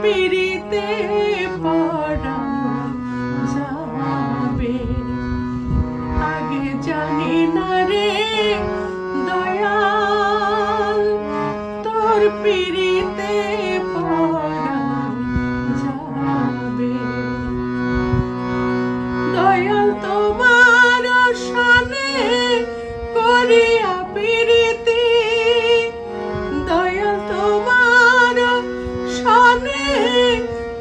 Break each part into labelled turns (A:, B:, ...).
A: পিড়িতে পড়া যাবে আগে জানি না রে দয়াল তোর পিড়িতে পড়া যাবে দয়াল তোমার শানে করিয়া পিড়িতি দয়াল তোমার শানে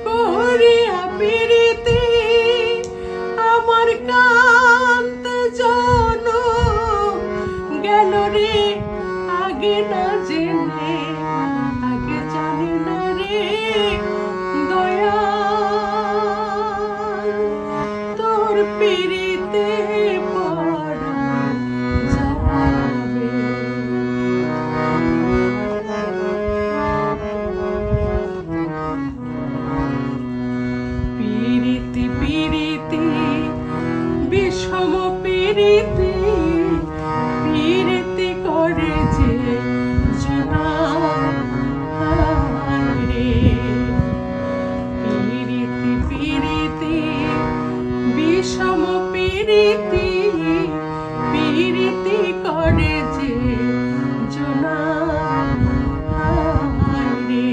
A: করিয়া পিড়িতি আমার কান্ত জনম গেল রে আগে না জেনে আগে জানি না রে দয়াল তোর পিড়িতে পড়া যাবে পিড়িতি পিড়িতি বিষম পিড়িতি পিড়িতি করে যে জনা রে পিড়িতি পিড়িতি বিষম পিড়িতি পিড়িতি করে যে জনা রে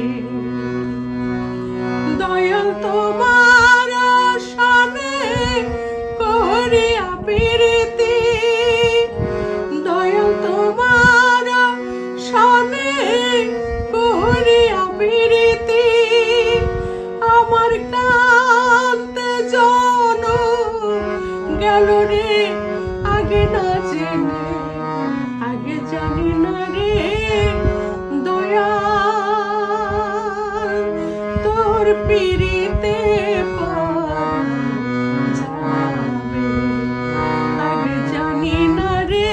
A: দয়াল তোমার শানে করিয়া পিড়িতি দয়াল তোমার শানে করিয়া পিড়িতি আমার কান্ত জনম গেল রে আগে না জেনে আগে জানি না রে দয়াল তোর পিড়িতে পড়া যাবে আগে জানি না রে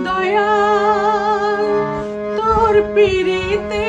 A: দয়াল তোর পিড়িতে